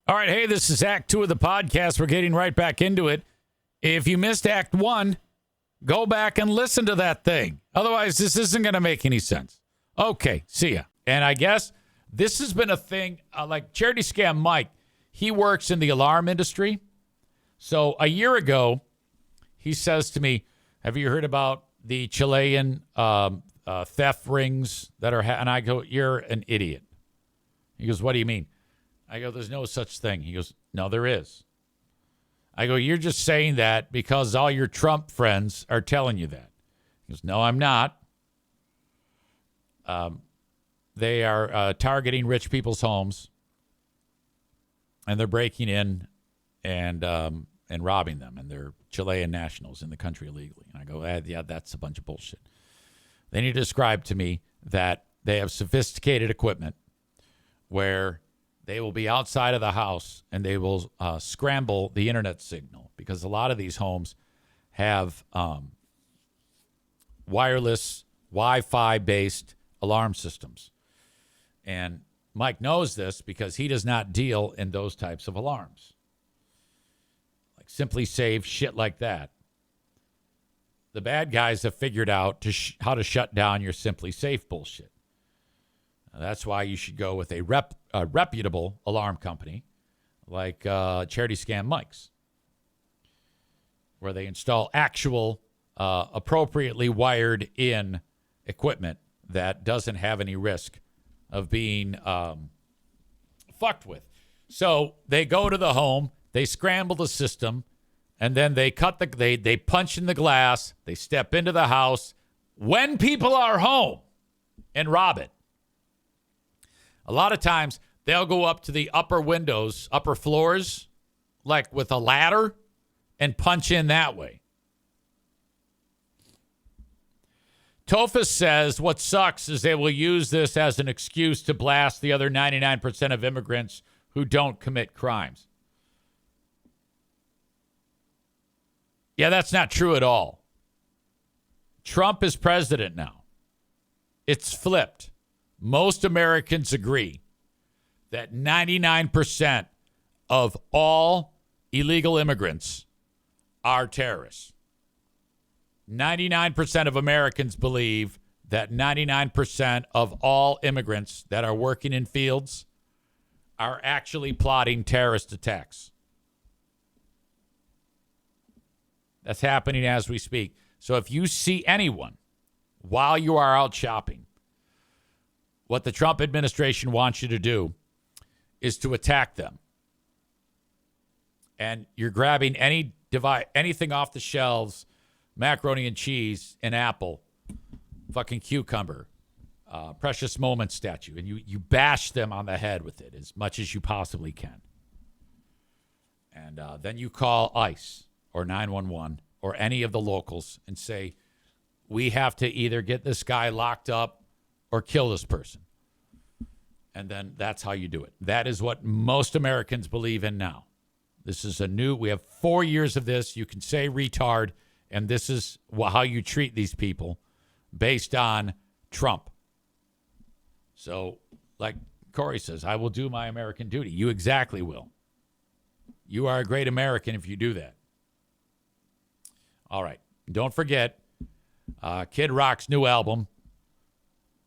All right, hey, this is Act 2 of the podcast. We're getting right back into it. If you missed Act 1, go back and listen to that thing. Otherwise, this isn't going to make any sense. Okay, see ya. And I guess this has been a thing, like Charity Scam Mike, he works in the alarm industry. So a year ago, he says to me, have you heard about the Chilean theft rings that are, and I go, you're an idiot. He goes, what do you mean? I go, there's no such thing. He goes, no, there is. I go, you're just saying that because all your Trump friends are telling you that. He goes, no, I'm not. They are targeting rich people's homes, and they're breaking in and robbing them, and they're Chilean nationals in the country illegally. And I go, yeah, that's a bunch of bullshit. Then he described to me that they have sophisticated equipment where they will be outside of the house and they will scramble the internet signal, because a lot of these homes have wireless Wi-Fi based alarm systems. And Mike knows this because he does not deal in those types of alarms. Like Simply Save, shit like that. The bad guys have figured out how to shut down your Simply Safe bullshit. That's why you should go with a reputable alarm company like Charity Scam Mike's, where they install actual, appropriately wired in equipment that doesn't have any risk of being fucked with. So they go to the home, they scramble the system, and then they they punch in the glass, they step into the house when people are home and rob it. A lot of times they'll go up to the upper windows, upper floors, like with a ladder, and punch in that way. Tofus says what sucks is they will use this as an excuse to blast the other 99% of immigrants who don't commit crimes. Yeah, that's not true at all. Trump is president now. It's flipped. Most Americans agree that 99% of all illegal immigrants are terrorists. 99% of Americans believe that 99% of all immigrants that are working in fields are actually plotting terrorist attacks. That's happening as we speak. So if you see anyone while you are out shopping, what the Trump administration wants you to do is to attack them. And you're grabbing anything off the shelves, macaroni and cheese, an apple, fucking cucumber, precious moment statue, and you bash them on the head with it as much as you possibly can. And then you call ICE or 911 or any of the locals and say, we have to either get this guy locked up or kill this person. And then that's how you do it. That is what most Americans believe in now. This is we have 4 years of this. You can say retard, and this is how you treat these people based on Trump. So, like Corey says, I will do my American duty. You exactly will. You are a great American if you do that. All right. Don't forget, Kid Rock's new album.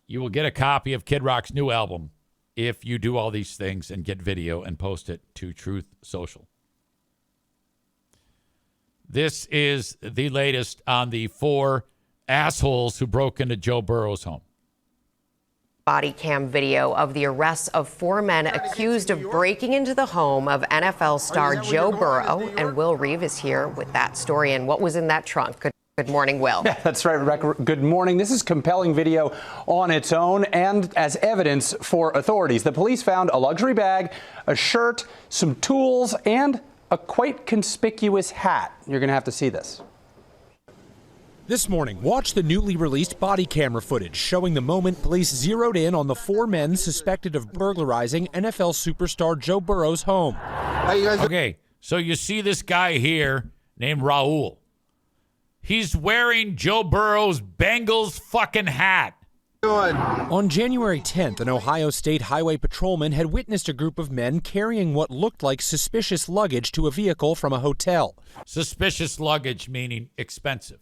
You will get a copy of Kid Rock's new album if you do all these things and get video and post it to Truth Social. This is the latest on the 4 assholes who broke into Joe Burrow's home. Body cam video of the arrests of 4 men accused of breaking into the home of NFL star Joe Burrow. And Will Reeve is here with that story and what was in that trunk. Good morning, Will. Yeah, that's right, Rebecca. Good morning. This is compelling video on its own and as evidence for authorities. The police found a luxury bag, a shirt, some tools, and a quite conspicuous hat. You're going to have to see this. This morning, watch the newly released body camera footage showing the moment police zeroed in on the 4 men suspected of burglarizing NFL superstar Joe Burrow's home. Okay, so you see this guy here named Raul. He's wearing Joe Burrow's Bengals fucking hat. On January 10th, an Ohio State highway patrolman had witnessed a group of men carrying what looked like suspicious luggage to a vehicle from a hotel. Suspicious luggage meaning expensive.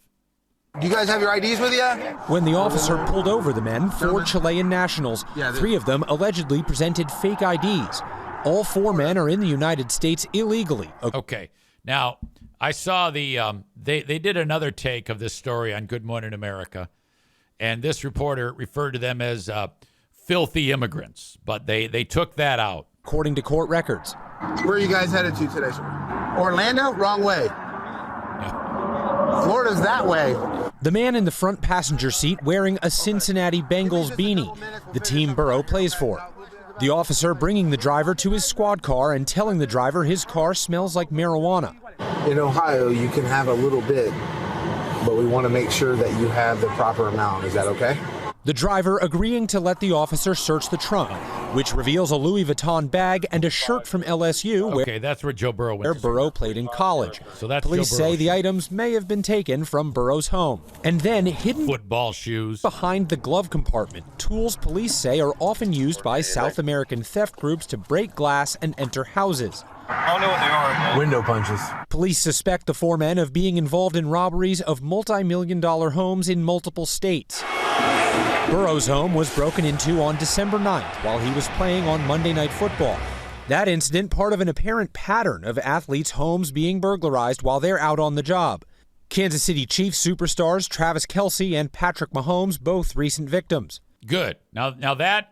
Do you guys have your IDs with you? When the officer pulled over the men, 4 Chilean nationals, 3 of them allegedly presented fake IDs. All 4 men are in the United States illegally. Okay. Now, I saw the they did another take of this story on Good Morning America, and this reporter referred to them as filthy immigrants, but they took that out. According to court records. Where are you guys headed to today, sir? Orlando? Wrong way. Florida's that way. The man in the front passenger seat wearing a Cincinnati Bengals beanie, the team Burrow plays for. The officer bringing the driver to his squad car and telling the driver his car smells like marijuana. In Ohio, you can have a little bit, but we want to make sure that you have the proper amount. Is that okay? The driver agreeing to let the officer search the trunk, which reveals a Louis Vuitton bag and a shirt from LSU Okay, that's where Joe Burrow went where to Burrow school. played in college. So that's Police Joe Burrow's say the items may have been taken from Burrow's home and then hidden football shoes. behind the glove compartment. Tools police say are often used by South American theft groups to break glass and enter houses. I don't know what they are. Window punches. Police suspect the 4 men of being involved in robberies of multi-million-dollar homes in multiple states. Burrow's home was broken into on December 9th while he was playing on Monday Night Football. That incident part of an apparent pattern of athletes' homes being burglarized while they're out on the job. Kansas City Chiefs superstars Travis Kelce and Patrick Mahomes, both recent victims. Good. Now that,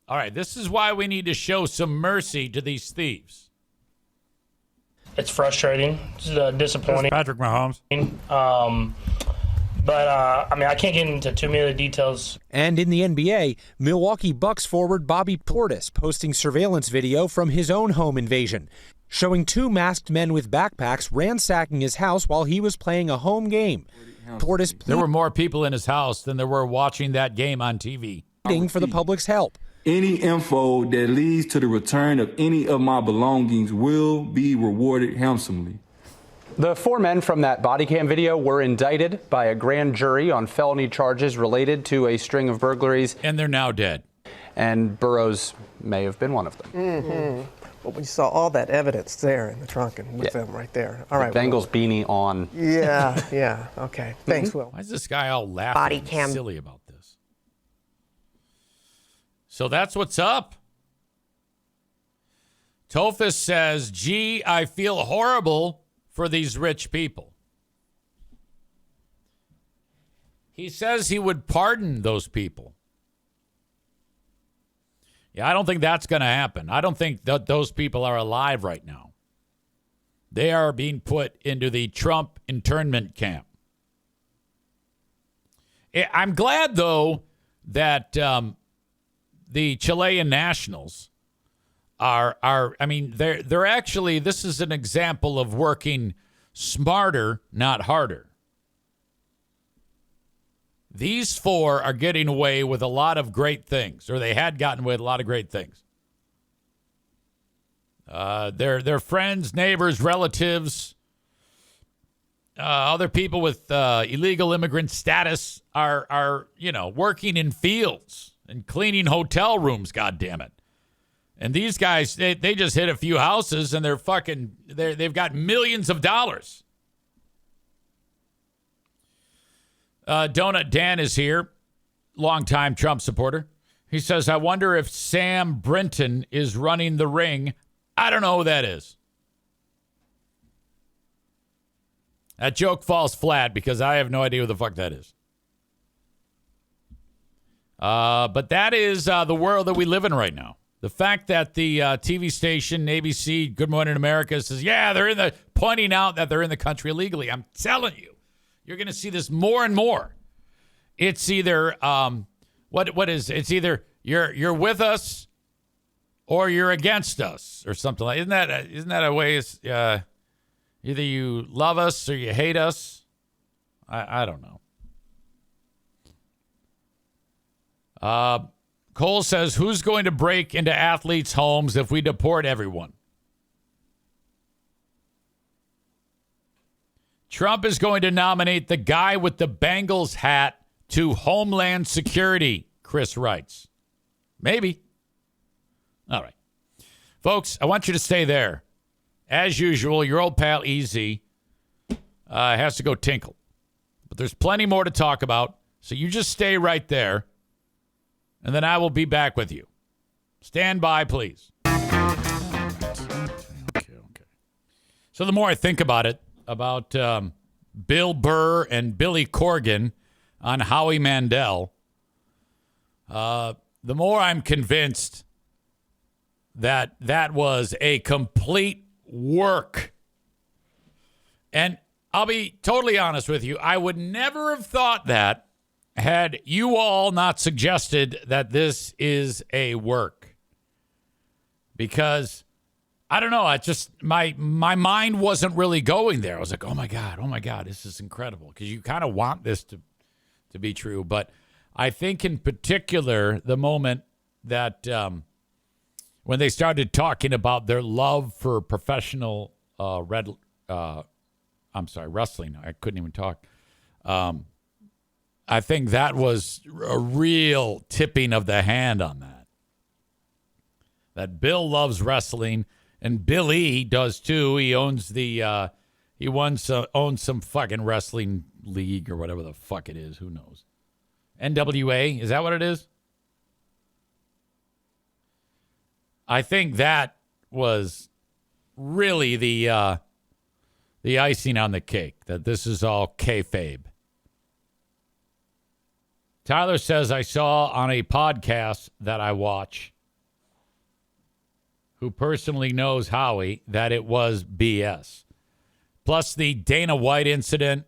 all right, this is why we need to show some mercy to these thieves. It's frustrating. It's disappointing. Patrick Mahomes. But I can't get into too many of the details. And in the NBA, Milwaukee Bucks forward Bobby Portis posting surveillance video from his own home invasion, showing 2 masked men with backpacks ransacking his house while he was playing a home game. Portis There were more people in his house than there were watching that game on TV. pleading for the public's help. Any info that leads to the return of any of my belongings will be rewarded handsomely. The 4 men from that body cam video were indicted by a grand jury on felony charges related to a string of burglaries. And they're now dead. And Burroughs may have been one of them. Mm-hmm. Well, we saw all that evidence there in the trunk and with them right there. All right. Bengals beanie on. Yeah. Okay. Thanks, Will. Why is this guy all laughing Body and cam. silly about this? So that's what's up. Tophus says, gee, I feel horrible for these rich people. He says he would pardon those people. Yeah, I don't think that's going to happen. I don't think that those people are alive right now. They are being put into the Trump internment camp. I'm glad, though, that the Chilean nationals they're actually, this is an example of working smarter, not harder. These 4 are getting away with a lot of great things, or they had gotten away with a lot of great things. Their friends, neighbors, relatives, other people with illegal immigrant status are working in fields and cleaning hotel rooms, goddammit. And these guys, they just hit a few houses and they've got millions of dollars. Donut Dan is here, longtime Trump supporter. He says, I wonder if Sam Brinton is running the ring. I don't know who that is. That joke falls flat because I have no idea who the fuck that is. But that is the world that we live in right now. The fact that the TV station, ABC, Good Morning America, says, yeah, pointing out that they're in the country illegally. I'm telling you, you're going to see this more and more. It's either, it's either you're with us or you're against us or something like, isn't that a way it's, either you love us or you hate us? I don't know. Cole says, who's going to break into athletes' homes if we deport everyone? Trump is going to nominate the guy with the Bengals hat to Homeland Security. Chris writes. Maybe. All right. Folks, I want you to stay there. As usual, your old pal EZ has to go tinkle. But there's plenty more to talk about, so you just stay right there, and then I will be back with you. Stand by, please. Okay. So the more I think about it, about Bill Burr and Billy Corgan on Howie Mandel, the more I'm convinced that that was a complete work. And I'll be totally honest with you. I would never have thought that had you all not suggested that this is a work. Because, I don't know, I just, my mind wasn't really going there. I was like, oh my God, this is incredible. Because you kind of want this to be true. But I think in particular, the moment that when they started talking about their love for professional wrestling. I couldn't even talk. I think that was a real tipping of the hand on that. That Bill loves wrestling, and Billy does too. He owns owns some fucking wrestling league or whatever the fuck it is. Who knows? NWA, is that what it is? I think that was really the icing on the cake, that this is all kayfabe. Tyler says, I saw on a podcast that I watch, who personally knows Howie, that it was BS. Plus the Dana White incident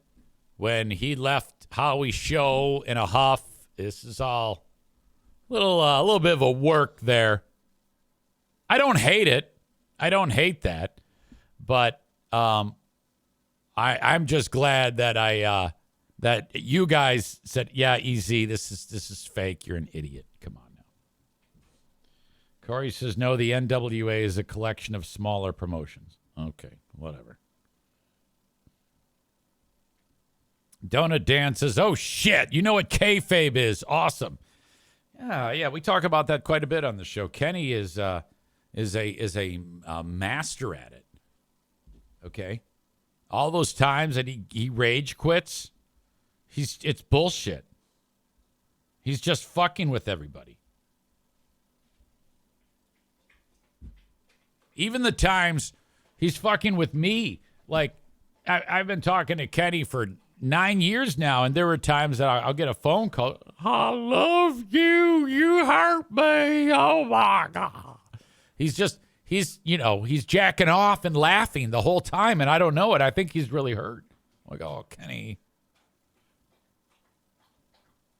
when he left Howie's show in a huff. This is all a little bit of a work there. I don't hate it. I don't hate that. But I'm just glad that that you guys said, yeah, easy. This is fake. You're an idiot. Come on now. Corey says, no, the NWA is a collection of smaller promotions. Okay, whatever. Donut Dan says, oh shit, you know what kayfabe is? Awesome. Yeah, we talk about that quite a bit on the show. Kenny is a master at it. Okay, all those times that he rage quits, it's bullshit. He's just fucking with everybody. Even the times he's fucking with me, like I've been talking to Kenny for 9 years now, and there were times that I'll get a phone call. I love you. You hurt me. Oh my God. He's jacking off and laughing the whole time, and I don't know it. I think he's really hurt. Like, oh, Kenny.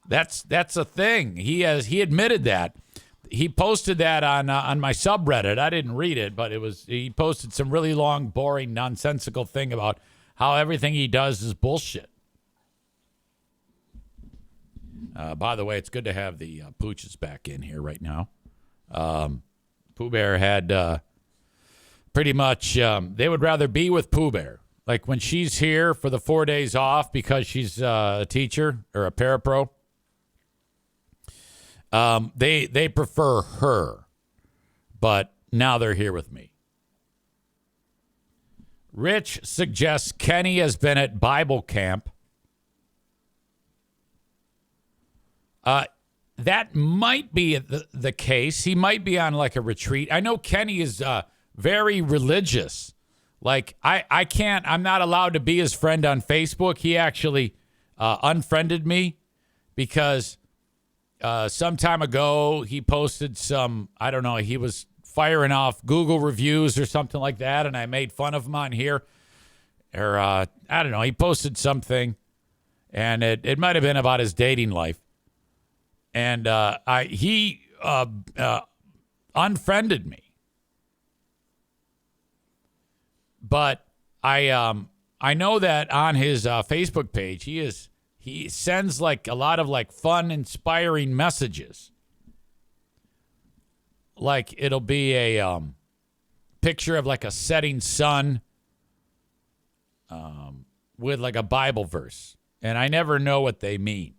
That's a thing. He admitted that. He posted that on my subreddit. I didn't read it, but he posted some really long, boring, nonsensical thing about how everything he does is bullshit. By the way, it's good to have the Pooches back in here right now. Pooh Bear had pretty much, they would rather be with Pooh Bear. Like when she's here for the 4 days off because she's a teacher or a parapro, they prefer her. But now they're here with me. Rich suggests Kenny has been at Bible camp. That might be the case. He might be on like a retreat. I know Kenny is very religious. Like I'm not allowed to be his friend on Facebook. He actually unfriended me because some time ago he posted some, I don't know, he was firing off Google reviews or something like that, and I made fun of him on here. Or I don't know, he posted something, and it might have been about his dating life. And he unfriended me. But I know that on his Facebook page, he sends like a lot of like fun, inspiring messages. Like it'll be a picture of like a setting sun with like a Bible verse, and I never know what they mean.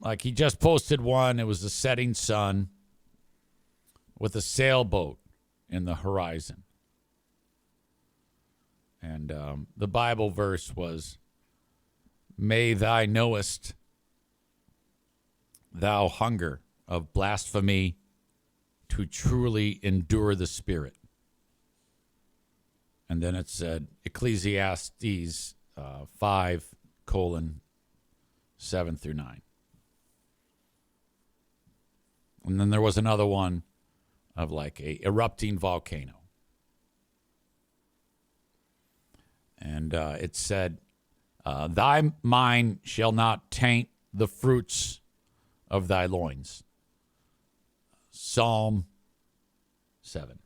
Like he just posted one. It was the setting sun with a sailboat in the horizon. And the Bible verse was, "May thou knowest thou hunger of blasphemy to truly endure the Spirit." And then it said, Ecclesiastes 5:7-9. And then there was another one of like a erupting volcano. And it said, "Thy mind shall not taint the fruits of thy loins." Psalm 7.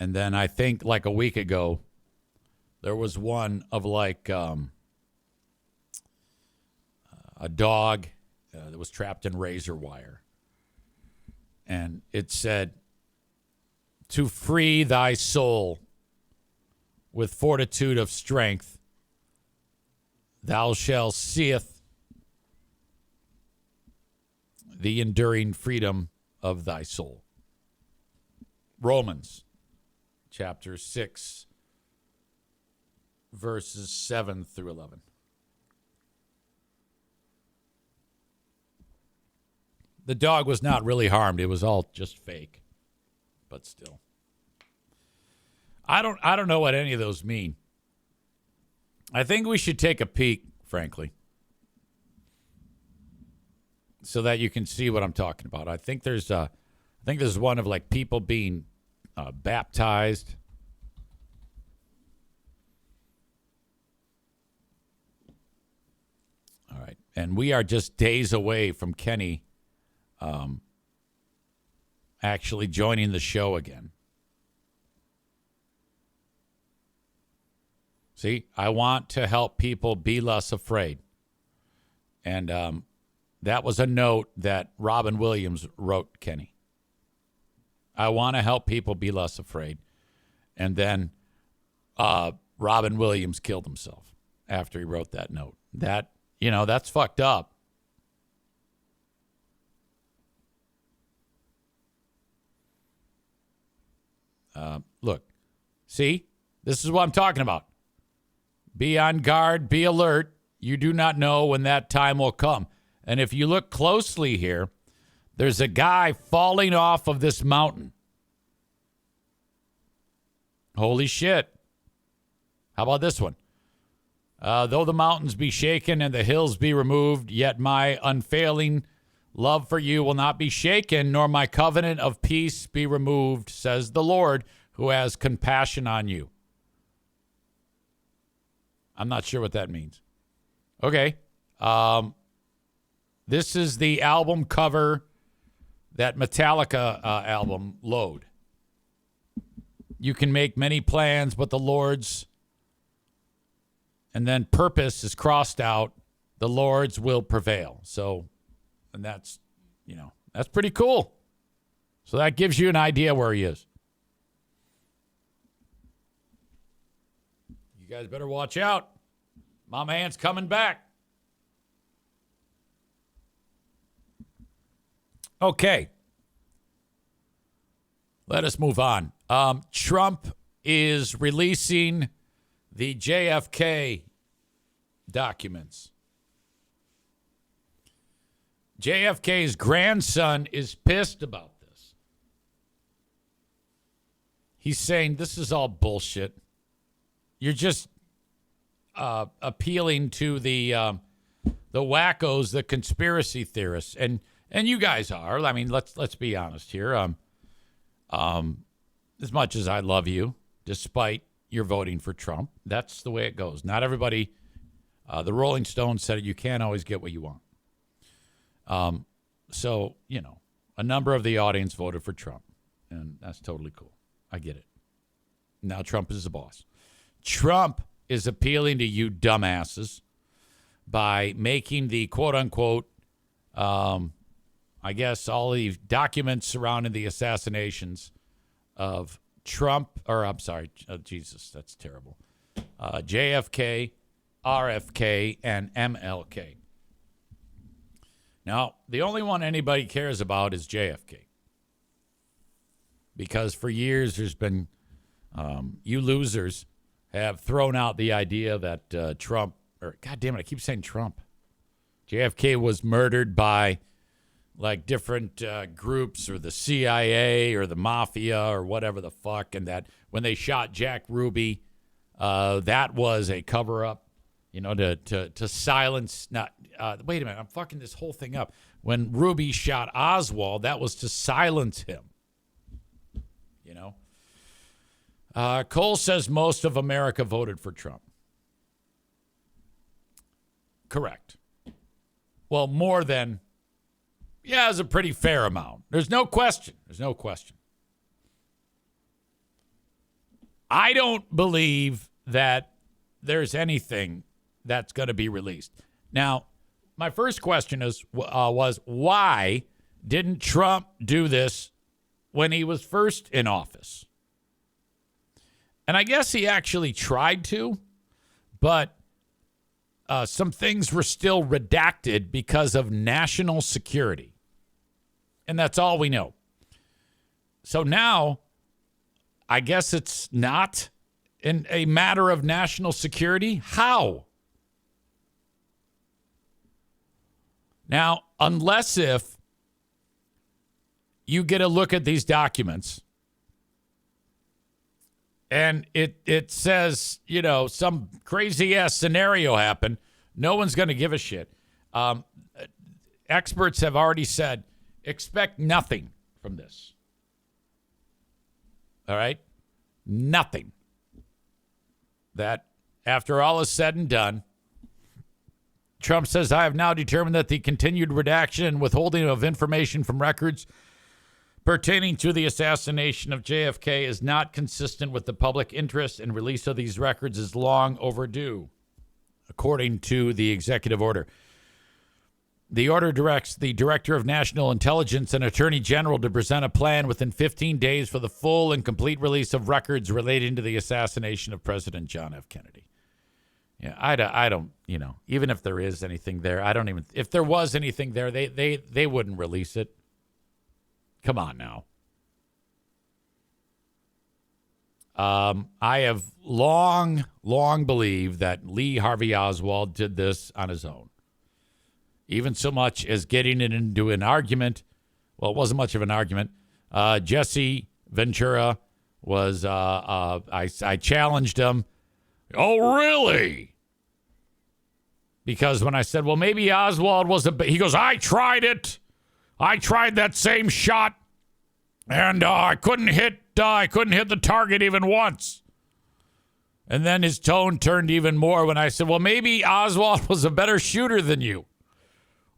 And then I think like a week ago, there was one of like a dog that was trapped in razor wire. And it said, "To free thy soul with fortitude of strength, thou shalt seeth the enduring freedom of thy soul." Romans chapter 6, verses 7-11. The dog was not really harmed. It was all just fake. But still. I don't know what any of those mean. I think we should take a peek, frankly, so that you can see what I'm talking about. I think there's one of like people being baptized. All right. And we are just days away from Kenny actually joining the show again. See, I want to help people be less afraid. And that was a note that Robin Williams wrote Kenny. I want to help people be less afraid. And then Robin Williams killed himself after he wrote that note. That, that's fucked up. Look, see, this is what I'm talking about. Be on guard, be alert. You do not know when that time will come. And if you look closely here, there's a guy falling off of this mountain. Holy shit. How about this one? Though the mountains be shaken and the hills be removed, yet my unfailing love for you will not be shaken, nor my covenant of peace be removed, says the Lord, who has compassion on you. I'm not sure what that means. Okay. This is the album cover, that Metallica album, Load. You can make many plans, but the Lord's, and then purpose is crossed out. The Lord's will prevail. So, and that's, that's pretty cool. So that gives you an idea where he is. You guys better watch out. My man's coming back. Okay. Let us move on. Trump is releasing the JFK documents. JFK's grandson is pissed about this. He's saying this is all bullshit. You're just appealing to the wackos, the conspiracy theorists, and you guys are. I mean, let's be honest here. As much as I love you, despite your voting for Trump, that's the way it goes. Not everybody. The Rolling Stones said you can't always get what you want. So, a number of the audience voted for Trump, and that's totally cool. I get it. Now Trump is the boss. Trump is appealing to you dumbasses by making the quote-unquote, I guess, all the documents surrounding the assassinations of Trump, or I'm sorry, Jesus, that's terrible, JFK RFK and MLK. Now, the only one anybody cares about is JFK. Because for years there's been, you losers have thrown out the idea that Trump, or God damn it, I keep saying Trump. JFK was murdered by like different groups or the CIA or the mafia or whatever the fuck. And that when they shot Jack Ruby, that was a cover up, you know, to silence. Not wait a minute, I'm fucking this whole thing up. When Ruby shot Oswald, that was to silence him. You know, Cole says most of America voted for Trump. Correct. Well, more than, yeah, it's a pretty fair amount. There's no question. There's no question. I don't believe that there's anything that's going to be released. Now, my first question was why didn't Trump do this when he was first in office? And I guess he actually tried to, but some things were still redacted because of national security. And that's all we know. So now, I guess it's not in a matter of national security. How? Now, unless if you get a look at these documents and it says, you know, some crazy ass scenario happened, no one's going to give a shit. Experts have already said, expect nothing from this. All right? Nothing. That after all is said and done, Trump says, I have now determined that the continued redaction and withholding of information from records pertaining to the assassination of JFK is not consistent with the public interest, and release of these records is long overdue, according to the executive order. The order directs the Director of National Intelligence and Attorney General to present a plan within 15 days for the full and complete release of records relating to the assassination of President John F. Kennedy. Yeah, I don't, you know, even if there is anything there, I don't even, if there was anything there, they wouldn't release it. Come on now. I have long believed that Lee Harvey Oswald did this on his own. Even so much as getting it into an argument. Well, it wasn't much of an argument. Jesse Ventura was, I challenged him. Oh, really? Because when I said, well, maybe Oswald was he goes, I tried it. I tried that same shot, and I couldn't hit the target even once. And then his tone turned even more when I said, well, maybe Oswald was a better shooter than you.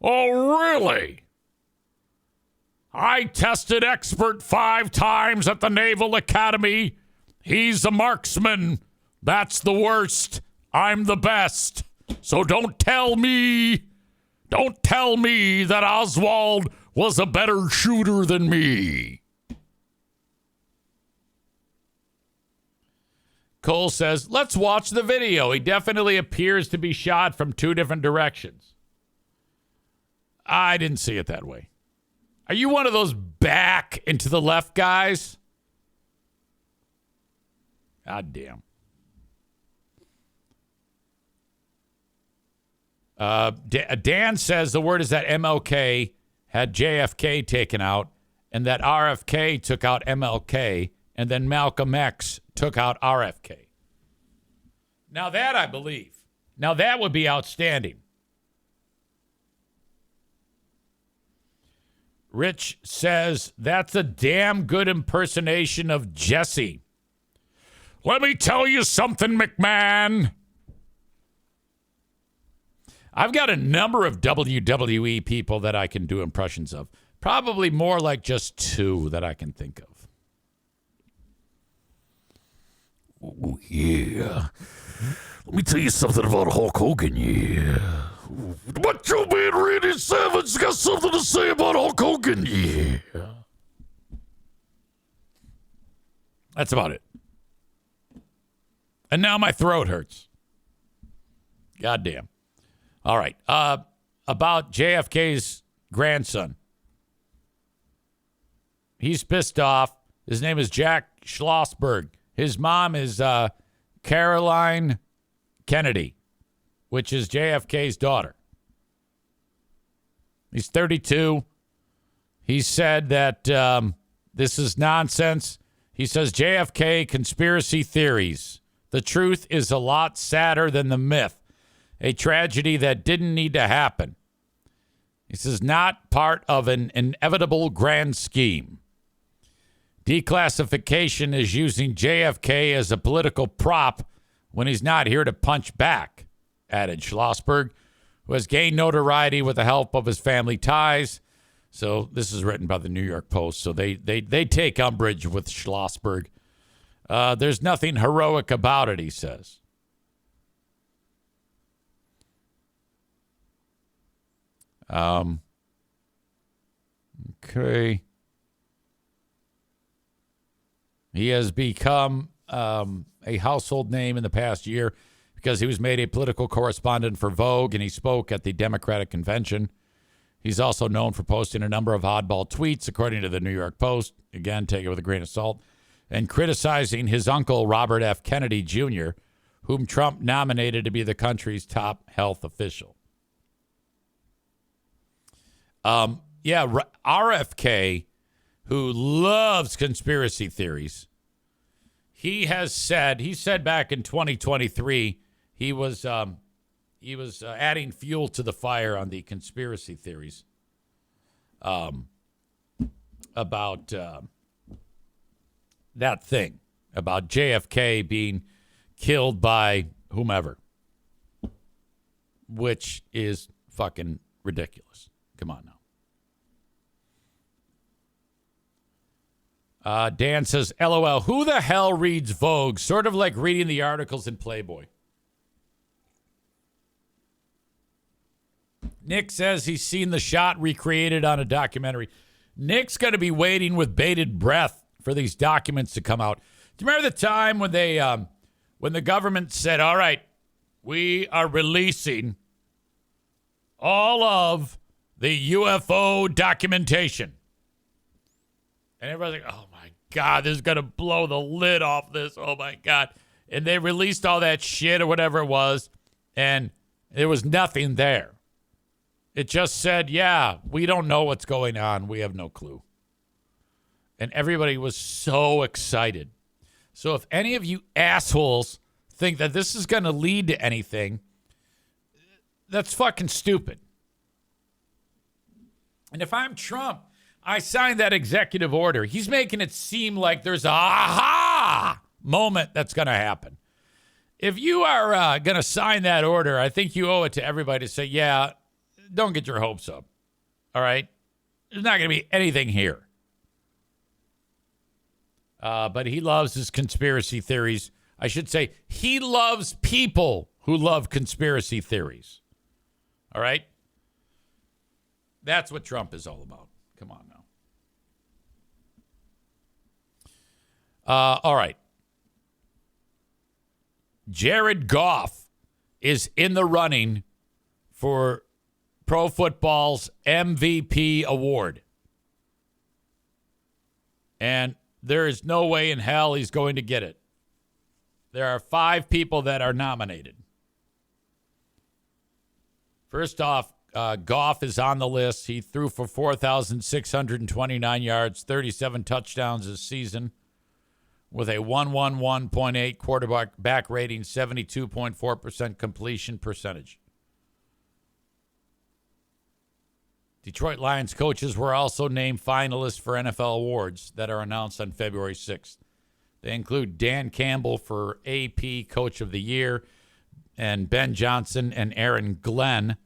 Oh, really? I tested expert 5 times at the Naval Academy. He's a marksman. That's the worst. I'm the best. So don't tell me that Oswald was a better shooter than me. Cole says, let's watch the video. He definitely appears to be shot from 2 different directions. I didn't see it that way. Are you one of those back and to the left guys? God damn. Dan says the word is that MLK had JFK taken out and that RFK took out MLK and then Malcolm X took out RFK. Now that I believe. Now that would be outstanding. Rich says that's a damn good impersonation of Jesse. Let me tell you something, McMahon. I've got a number of WWE people that I can do impressions of. Probably more like just 2 that I can think of. Oh, yeah. Let me tell you something about Hulk Hogan, yeah. What you man, Randy Savage, got something to say about Hulk Hogan, yeah. That's about it. And now my throat hurts. Goddamn. All right. About JFK's grandson. He's pissed off. His name is Jack Schlossberg. His mom is Caroline Kennedy, which is JFK's daughter. He's 32. He said that this is nonsense. He says JFK conspiracy theories. The truth is a lot sadder than the myth. A tragedy that didn't need to happen. He says not part of an inevitable grand scheme. Declassification is using JFK as a political prop when he's not here to punch back, added Schlossberg, who has gained notoriety with the help of his family ties. So this is written by the New York Post. So they take umbrage with Schlossberg. There's nothing heroic about it, he says. Okay. He has become a household name in the past year because he was made a political correspondent for Vogue and he spoke at the Democratic convention. He's also known for posting a number of oddball tweets, according to the New York Post. Again, take it with a grain of salt. And criticizing his uncle, Robert F. Kennedy Jr., whom Trump nominated to be the country's top health official. RFK, who loves conspiracy theories, he said back in 2023, he was adding fuel to the fire on the conspiracy theories about that thing, about JFK being killed by whomever, which is fucking ridiculous. Come on now. Dan says, LOL, who the hell reads Vogue? Sort of like reading the articles in Playboy. Nick says he's seen the shot recreated on a documentary. Nick's going to be waiting with bated breath for these documents to come out. Do you remember the time when when the government said, all right, we are releasing all of the UFO documentation? And everybody's like, oh, my God, this is going to blow the lid off this. Oh, my God. And they released all that shit or whatever it was, and there was nothing there. It just said, yeah, we don't know what's going on. We have no clue. And everybody was so excited. So if any of you assholes think that this is going to lead to anything, that's fucking stupid. And if I'm Trump, I signed that executive order. He's making it seem like there's a aha moment that's going to happen. If you are going to sign that order, I think you owe it to everybody to say, yeah, don't get your hopes up. All right? There's not going to be anything here. But he loves his conspiracy theories. I should say he loves people who love conspiracy theories. All right? That's what Trump is all about. Come on now. All right. Jared Goff is in the running for Pro Football's MVP award. And there is no way in hell he's going to get it. There are 5 people that are nominated. First off, Goff is on the list. He threw for 4,629 yards, 37 touchdowns this season, with a 111.8 quarterback rating, 72.4% completion percentage. Detroit Lions coaches were also named finalists for NFL awards that are announced on February 6th. They include Dan Campbell for AP Coach of the Year and Ben Johnson and Aaron Glenn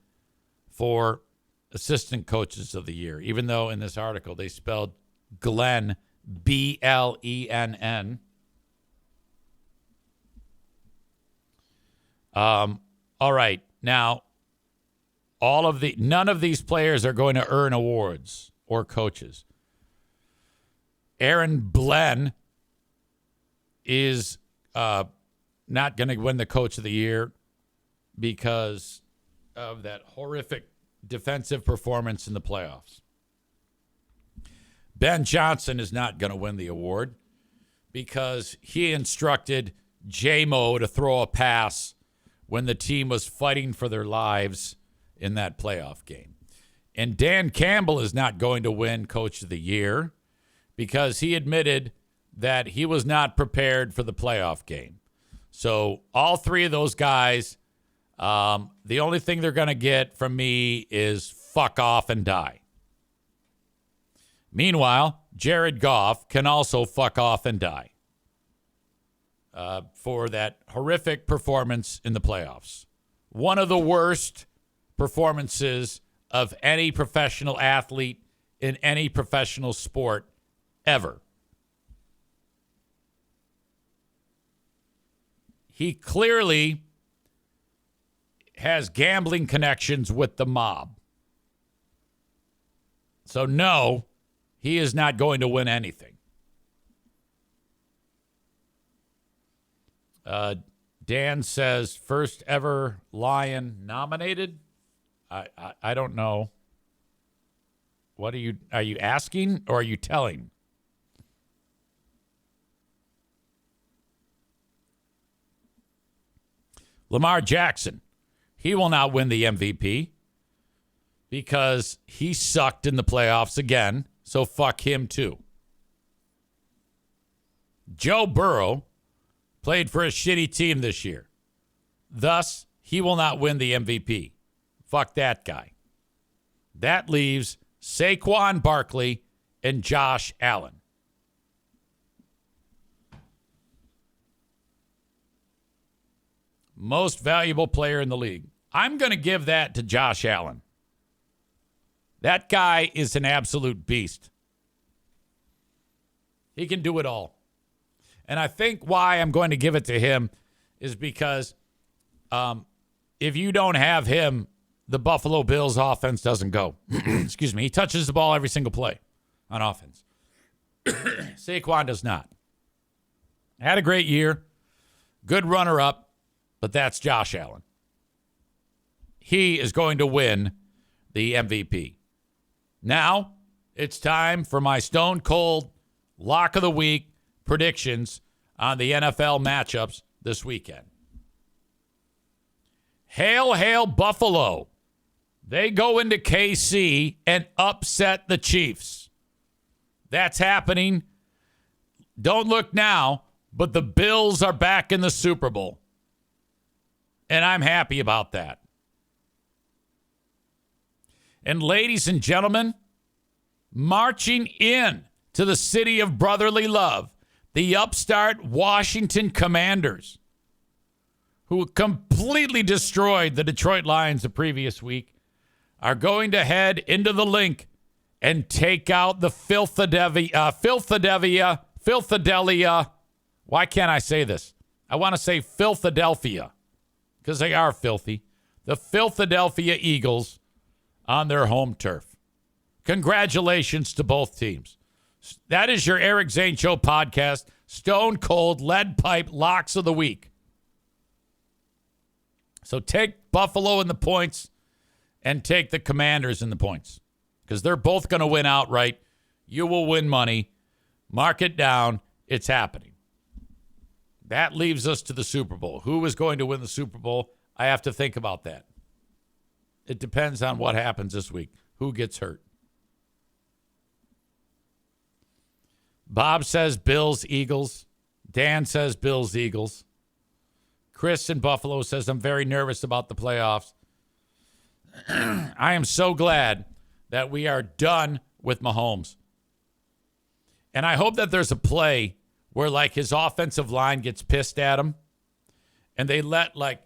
for Assistant Coaches of the Year, even though in this article they spelled Glenn, B-L-E-N-N. All right. Now, none of these players are going to earn awards or coaches. Aaron Glenn is not going to win the Coach of the Year. because of that horrific defensive performance in the playoffs. Ben Johnson is not going to win the award because he instructed J-Mo to throw a pass when the team was fighting for their lives in that playoff game. And Dan Campbell is not going to win Coach of the Year because he admitted that he was not prepared for the playoff game. So all three of those guys, the only thing they're going to get from me is fuck off and die. Meanwhile, Jared Goff can also fuck off and die for that horrific performance in the playoffs. One of the worst performances of any professional athlete in any professional sport ever. He clearly has gambling connections with the mob. So no, he is not going to win anything. Dan says first ever Lion nominated. I don't know. What are you asking or are you telling? Lamar Jackson, he will not win the MVP because he sucked in the playoffs again, so fuck him too. Joe Burrow played for a shitty team this year. Thus, he will not win the MVP. Fuck that guy. That leaves Saquon Barkley and Josh Allen. Most valuable player in the league. I'm going to give that to Josh Allen. That guy is an absolute beast. He can do it all. And I think why I'm going to give it to him is because if you don't have him, the Buffalo Bills offense doesn't go. Excuse me. He touches the ball every single play on offense. Saquon does not. Had a great year. Good runner-up, but that's Josh Allen. He is going to win the MVP. Now, it's time for my Stone Cold Lock of the Week predictions on the NFL matchups this weekend. Hail, hail, Buffalo. They go into KC and upset the Chiefs. That's happening. Don't look now, but the Bills are back in the Super Bowl. And I'm happy about that. And ladies and gentlemen, marching in to the city of brotherly love, the upstart Washington Commanders, who completely destroyed the Detroit Lions the previous week, are going to head into the Link and take out the Philadelphia. Why can't I say this? I want to say Philadelphia because they are filthy. The Philadelphia Eagles on their home turf. Congratulations to both teams. That is your Eric Zane Show podcast, Stone Cold Lead Pipe Locks of the Week. So take Buffalo in the points and take the Commanders in the points because they're both going to win outright. You will win money. Mark it down. It's happening. That leaves us to the Super Bowl. Who is going to win the Super Bowl? I have to think about that. It depends on what happens this week. Who gets hurt? Bob says Bills, Eagles. Dan says Bills, Eagles. Chris in Buffalo says, I'm very nervous about the playoffs. I am so glad that we are done with Mahomes. And I hope that there's a play where, like, his offensive line gets pissed at him and they let, like,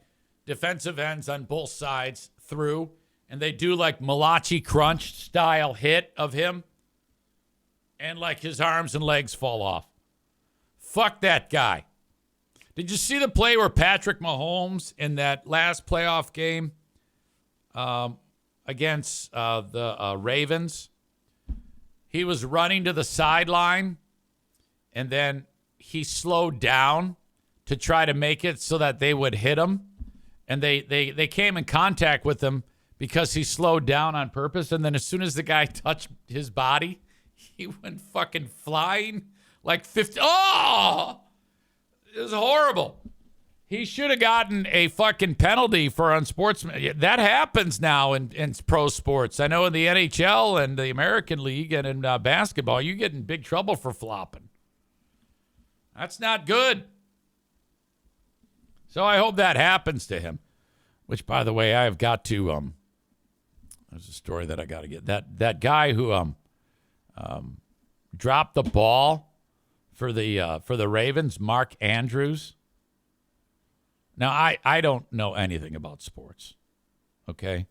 defensive ends on both sides through and they do, like, Malachi Crunch style hit of him and, like, his arms and legs fall off. Fuck that guy. Did you see the play where Patrick Mahomes in that last playoff game against the Ravens? He was running to the sideline, and then he slowed down to try to make it so that they would hit him. And they came in contact with him because he slowed down on purpose. And then as soon as the guy touched his body, he went fucking flying like 50. Oh, it was horrible. He should have gotten a fucking penalty for unsportsmanlike. That happens now in pro sports. I know in the NHL and the American League and in basketball, you get in big trouble for flopping. That's not good. So I hope that happens to him. Which, by the way, I've got to. There's a story that I got to get. That guy who dropped the ball for the Ravens, Mark Andrews. Now, I don't know anything about sports, okay?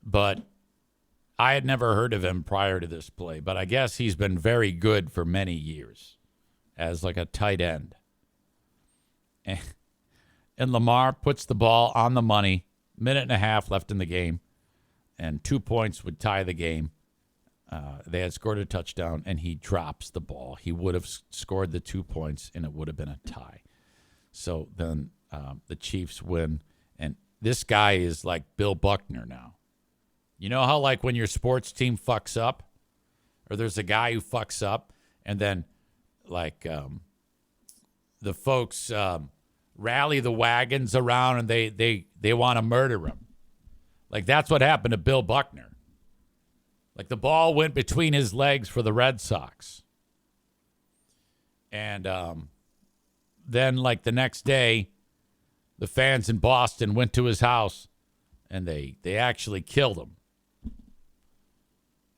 But I had never heard of him prior to this play. But I guess he's been very good for many years as like a tight end. And Lamar puts the ball on the money, minute and a half left in the game, and 2 points would tie the game. They had scored a touchdown, and he drops the ball. He would have scored the 2 points, and it would have been a tie. So then the Chiefs win, and this guy is like Bill Buckner now. You know how like when your sports team fucks up, or there's a guy who fucks up, and then like the folks rally the wagons around and they want to murder him. Like that's what happened to Bill Buckner. Like the ball went between his legs for the Red Sox. And then like the next day, the fans in Boston went to his house and they actually killed him.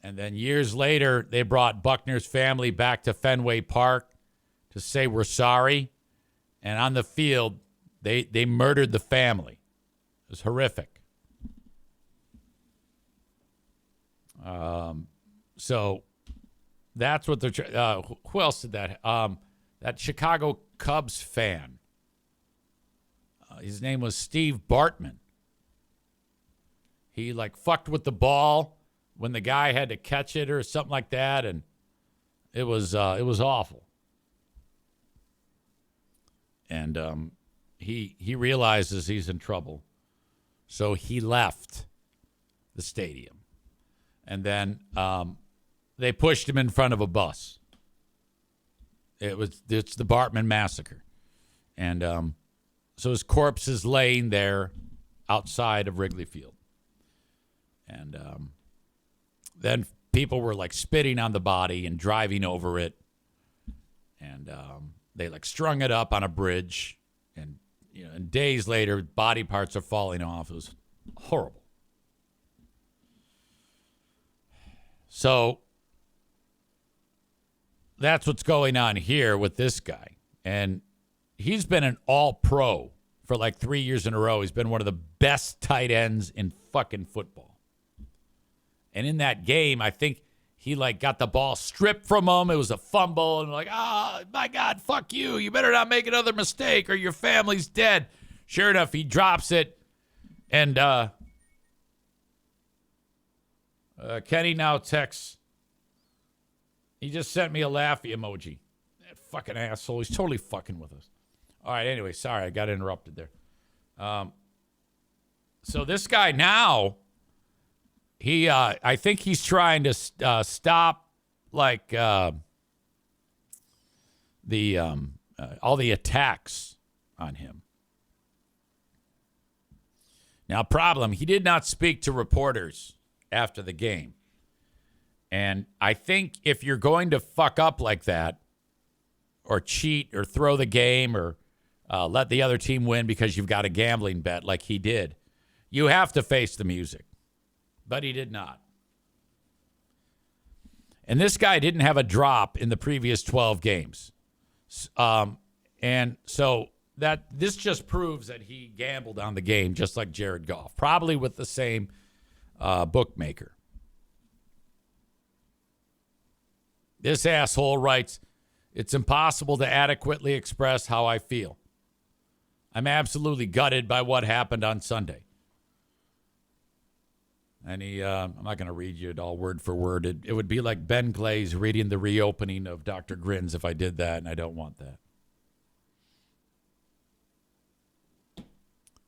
And then years later, they brought Buckner's family back to Fenway Park to say we're sorry. And on the field, they murdered the family. It was horrific. So that's what they're. Who else did that? That Chicago Cubs fan. His name was Steve Bartman. He like fucked with the ball when the guy had to catch it or something like that, and it was awful. And he realizes he's in trouble, so he left the stadium, and then they pushed him in front of a bus. It's the Bartman massacre, and so his corpse is laying there outside of Wrigley Field, and then people were like spitting on the body and driving over it, and they like strung it up on a bridge, and and days later, body parts are falling off. It was horrible. So that's what's going on here with this guy. And he's been an all-pro for like 3 years in a row. He's been one of the best tight ends in fucking football. And in that game, I think he like got the ball stripped from him. It was a fumble. And like, my God, fuck you. You better not make another mistake or your family's dead. Sure enough, he drops it. And Kenny now texts. He just sent me a laughy emoji. That fucking asshole. He's totally fucking with us. All right, anyway, sorry. I got interrupted there. So this guy now, I think he's trying to stop like all the attacks on him. Now, problem, he did not speak to reporters after the game. And I think if you're going to fuck up like that or cheat or throw the game or let the other team win because you've got a gambling bet like he did, you have to face the music. But he did not. And this guy didn't have a drop in the previous 12 games. And so this just proves that he gambled on the game just like Jared Goff, probably with the same bookmaker. This asshole writes, "It's impossible to adequately express how I feel. I'm absolutely gutted by what happened on Sunday." And I'm not going to read you it all word for word. It would be like Ben Glaze reading the reopening of Dr. Grins if I did that, and I don't want that.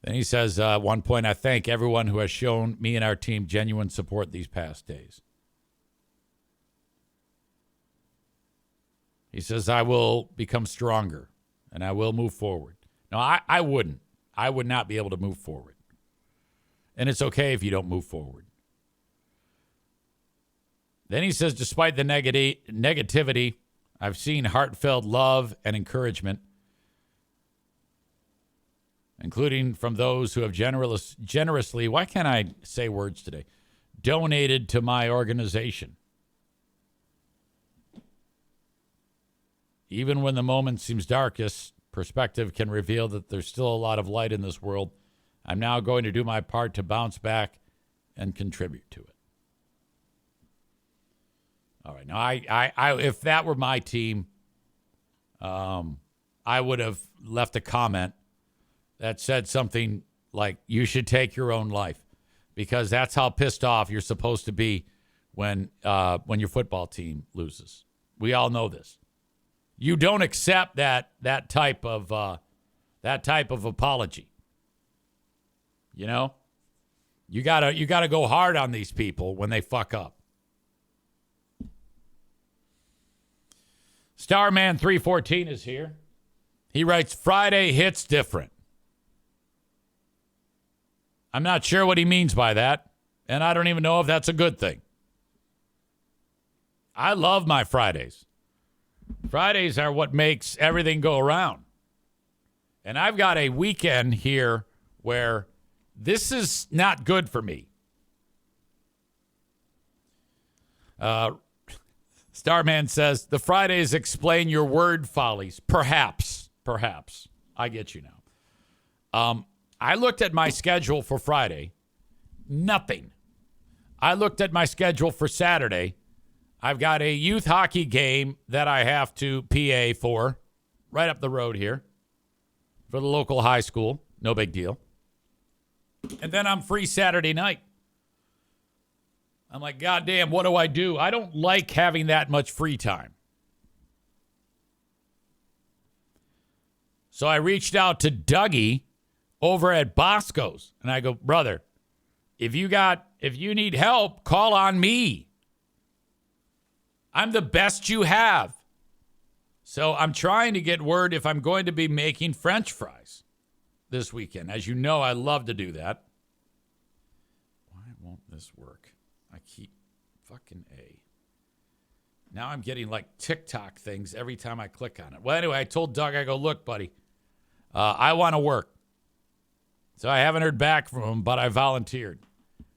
And he says, at one point, I thank everyone who has shown me and our team genuine support these past days. He says, I will become stronger and I will move forward. No, I wouldn't. I would not be able to move forward. And it's okay if you don't move forward. Then he says, despite the negativity, I've seen heartfelt love and encouragement, including from those who have generously, why can't I say words today, donated to my organization. Even when the moment seems darkest, perspective can reveal that there's still a lot of light in this world. I'm now going to do my part to bounce back and contribute to it. All right. Now, I if that were my team, I would have left a comment that said something like, you should take your own life, because that's how pissed off you're supposed to be when your football team loses. We all know this. You don't accept that type of apology. You know, you gotta go hard on these people when they fuck up. Starman 314 is here. He writes, Friday hits different. I'm not sure what he means by that, and I don't even know if that's a good thing. I love my Fridays. Fridays are what makes everything go around. And I've got a weekend here where this is not good for me. Starman says, the Fridays explain your word follies. Perhaps. I get you now. I looked at my schedule for Friday. Nothing. I looked at my schedule for Saturday. I've got a youth hockey game that I have to PA for right up the road here for the local high school. No big deal. And then I'm free Saturday night. I'm like, God damn, what do? I don't like having that much free time. So I reached out to Dougie over at Bosco's, and I go, brother, if you need help, call on me. I'm the best you have. So I'm trying to get word if I'm going to be making French fries this weekend. As you know, I love to do that. Why won't this work? I keep fucking A. Now I'm getting like TikTok things every time I click on it. Well, anyway, I told Doug, I go, look, buddy, I want to work. So I haven't heard back from him, but I volunteered.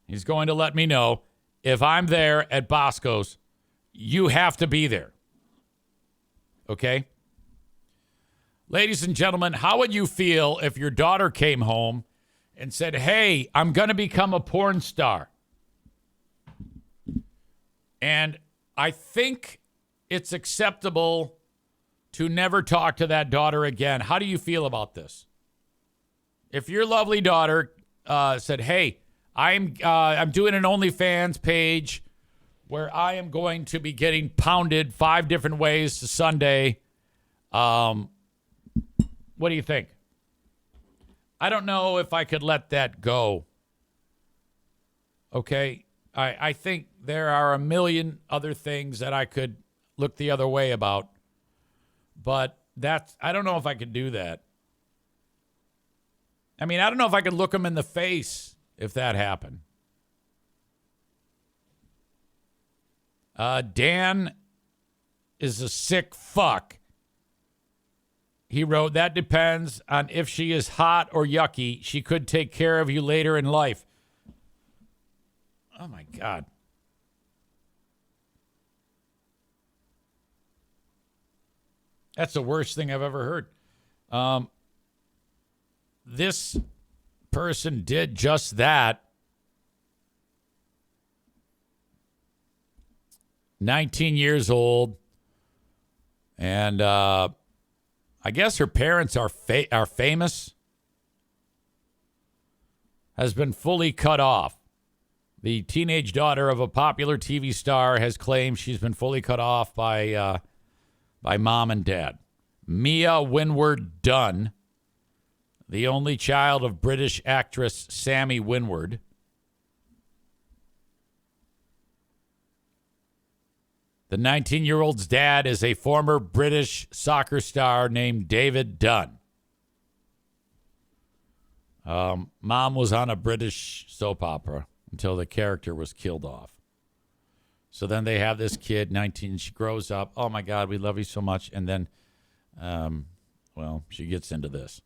He's going to let me know if I'm there at Bosco's. You have to be there. Okay? Ladies and gentlemen, how would you feel if your daughter came home and said, hey, I'm going to become a porn star? And I think it's acceptable to never talk to that daughter again. How do you feel about this? If your lovely daughter said, hey, I'm doing an OnlyFans page where I am going to be getting pounded 5 different ways to Sunday, what do you think? I don't know if I could let that go. Okay? I think there are a million other things that I could look the other way about. But I don't know if I could do that. I mean, I don't know if I could look them in the face if that happened. Dan is a sick fuck. He wrote, that depends on if she is hot or yucky. She could take care of you later in life. Oh, my God. That's the worst thing I've ever heard. This person did just that. 19 years old. And I guess her parents are famous. Has been fully cut off. The teenage daughter of a popular TV star has claimed she's been fully cut off by mom and dad. Mia Winward Dunn, the only child of British actress Sammy Winward. The 19-year-old's dad is a former British soccer star named David Dunn. Mom was on a British soap opera until the character was killed off. So then they have this kid, 19. She grows up. Oh, my God, we love you so much. And then, she gets into this.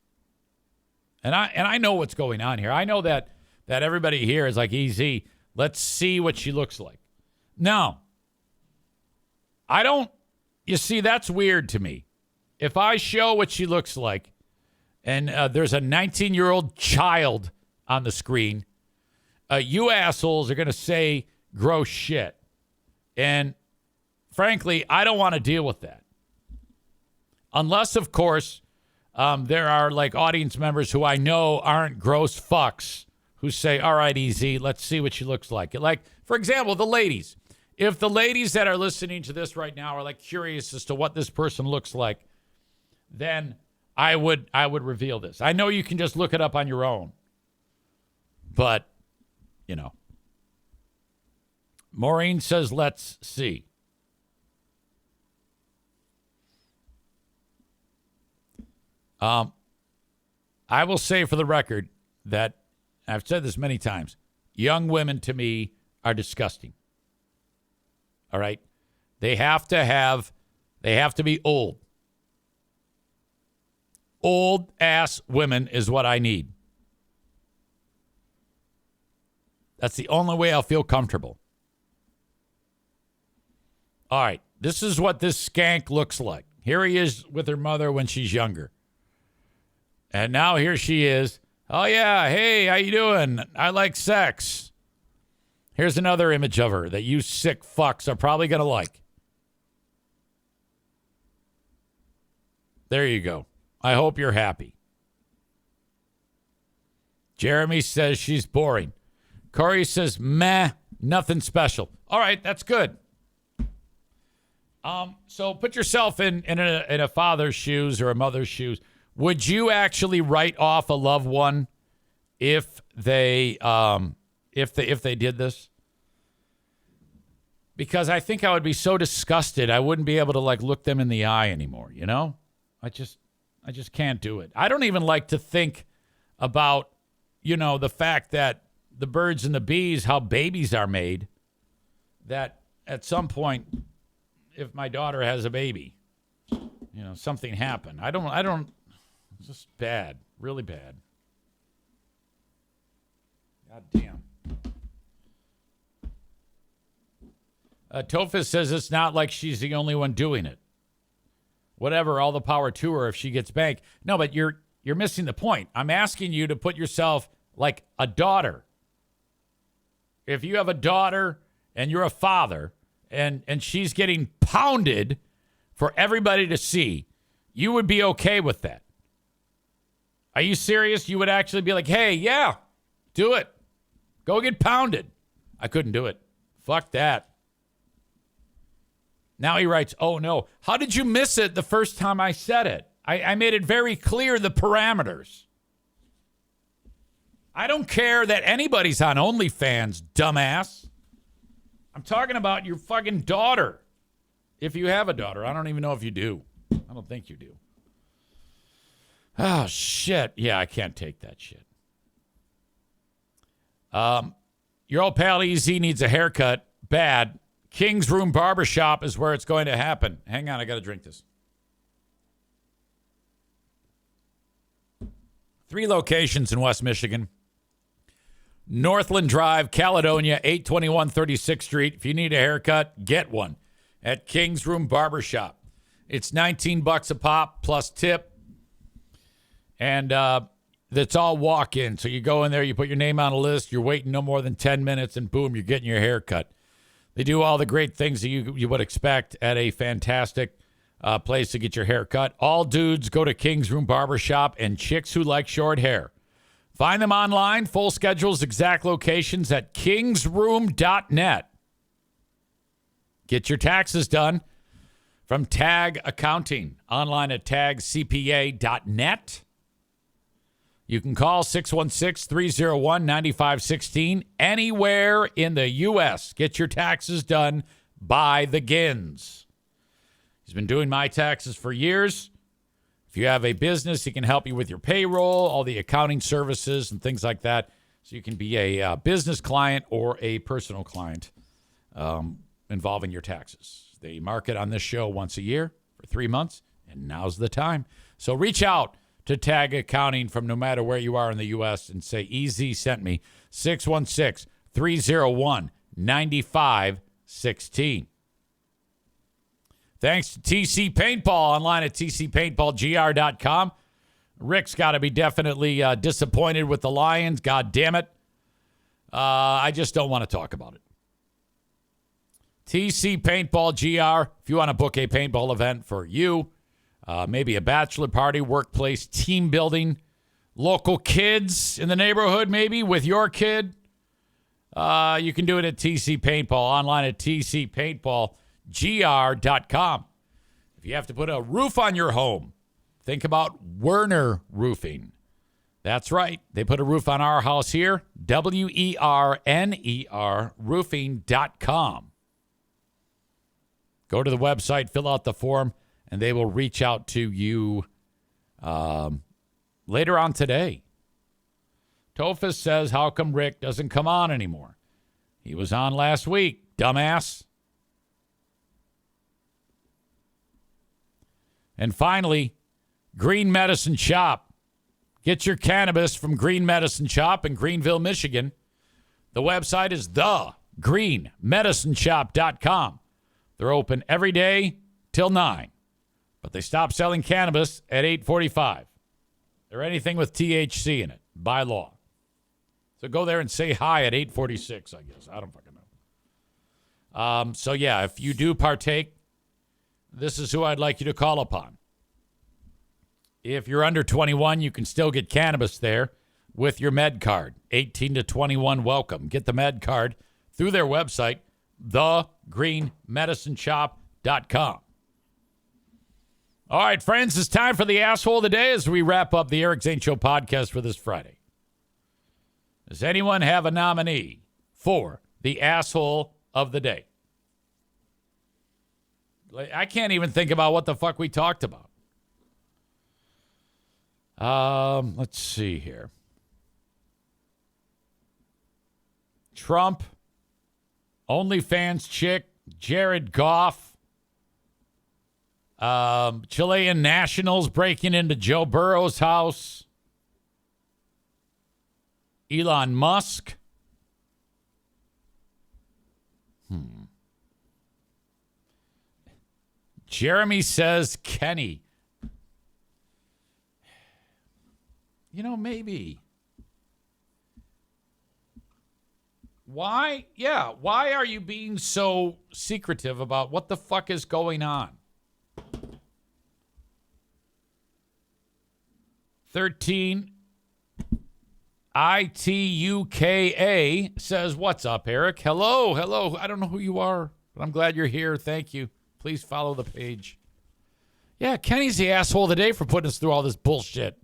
And I know what's going on here. I know that everybody here is like, easy, let's see what she looks like. No. I don't. You see, that's weird to me. If I show what she looks like and there's a 19-year-old child on the screen, you assholes are going to say gross shit. And frankly, I don't want to deal with that. Unless, of course, there are like audience members who I know aren't gross fucks who say, all right, EZ, let's see what she looks like. Like, for example, the ladies. If the ladies that are listening to this right now are like curious as to what this person looks like, then I would reveal this. I know you can just look it up on your own. But, Maureen says, let's see. I will say for the record that I've said this many times. Young women to me are disgusting. All right. They have to be old. Old ass women is what I need. That's the only way I'll feel comfortable. All right. This is what this skank looks like. Here he is with her mother when she's younger. And now here she is. Oh, yeah. Hey, how you doing? I like sex. Here's another image of her that you sick fucks are probably going to like. There you go. I hope you're happy. Jeremy says she's boring. Corey says, meh, nothing special. All right, that's good. So put yourself in a father's shoes or a mother's shoes. Would you actually write off a loved one if they did this? Because I think I would be so disgusted I wouldn't be able to like look them in the eye anymore, I just can't do it. I don't even like to think about, the fact that the birds and the bees, how babies are made, that at some point, if my daughter has a baby, something happened. I don't, it's just bad, really bad. God damn. Tophus says it's not like she's the only one doing it. Whatever, all the power to her if she gets banked. No, but you're missing the point. I'm asking you to put yourself like a daughter. If you have a daughter and you're a father and she's getting pounded for everybody to see, you would be okay with that. Are you serious? You would actually be like, hey, yeah, do it. Go get pounded. I couldn't do it. Fuck that. Now he writes, oh, no. How did you miss it the first time I said it? I made it very clear, the parameters. I don't care that anybody's on OnlyFans, dumbass. I'm talking about your fucking daughter. If you have a daughter. I don't even know if you do. I don't think you do. Oh, shit. Yeah, I can't take that shit. Your old pal EZ needs a haircut. Bad. King's Room Barbershop is where it's going to happen. Hang on, I got to drink this. 3 locations in West Michigan. Northland Drive, Caledonia, 821 36th Street. If you need a haircut, get one at King's Room Barbershop. It's $19 a pop plus tip. And that's all walk-in. So you go in there, you put your name on a list, you're waiting no more than 10 minutes, and boom, you're getting your haircut. They do all the great things that you would expect at a fantastic place to get your hair cut. All dudes go to King's Room Barbershop, and chicks who like short hair. Find them online, full schedules, exact locations at kingsroom.net. Get your taxes done from Tag Accounting, online at tagcpa.net. You can call 616-301-9516 anywhere in the U.S. Get your taxes done by the Gins. He's been doing my taxes for years. If you have a business, he can help you with your payroll, all the accounting services and things like that. So you can be a business client or a personal client involving your taxes. They market on this show once a year for 3 months, and now's the time. So reach out to Tag Accounting from no matter where you are in the U.S. and say, EZ sent me, 616-301-9516. Thanks to TC Paintball, online at tcpaintballgr.com. Rick's got to be definitely disappointed with the Lions. God damn it. I just don't want to talk about it. TC Paintball GR, if you want to book a paintball event for you, maybe a bachelor party, workplace, team building, local kids in the neighborhood, maybe with your kid, you can do it at TC Paintball, online at tcpaintballgr.com. If you have to put a roof on your home, think about Werner Roofing. That's right. They put a roof on our house here, WERNER roofing.com. Go to the website, fill out the form, and they will reach out to you later on today. Tophus says, how come Rick doesn't come on anymore? He was on last week, dumbass. And finally, Green Medicine Shop. Get your cannabis from Green Medicine Shop in Greenville, Michigan. The website is thegreenmedicineshop.com. They're open every day till 9. But they stop selling cannabis at 8:45. Or anything with THC in it, by law. So go there and say hi at 8:46, I guess. I don't fucking know. So, yeah, if you do partake, this is who I'd like you to call upon. If you're under 21, you can still get cannabis there with your med card. 18 to 21, welcome. Get the med card through their website, thegreenmedicineshop.com. All right, friends, it's time for the asshole of the day as we wrap up the Eric Zane Show podcast for this Friday. Does anyone have a nominee for the asshole of the day? I can't even think about what the fuck we talked about. Let's see here. Trump, OnlyFans chick, Jared Goff, Chilean nationals breaking into Joe Burrow's house, Elon Musk. Jeremy says Kenny. You know, maybe. Why? Yeah, why are you being so secretive about what the fuck is going on? 13 ITUKA says, what's up, Eric? Hello. I don't know who you are, but I'm glad you're here. Thank you. Please follow the page. Yeah, Kenny's the asshole of the day for putting us through all this bullshit.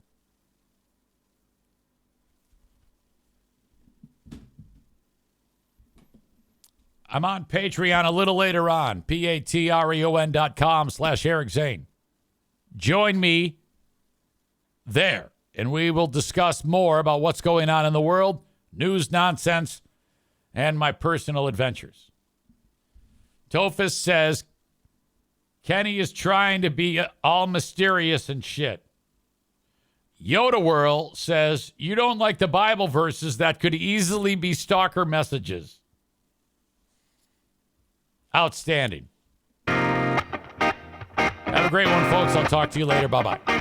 I'm on Patreon a little later on. patreon.com/Eric Zane. Join me there, and we will discuss more about what's going on in the world, news, nonsense, and my personal adventures. Tophus says, Kenny is trying to be all mysterious and shit. Yoda Whirl says, you don't like the Bible verses that could easily be stalker messages. Outstanding. Have a great one, folks. I'll talk to you later. Bye-bye.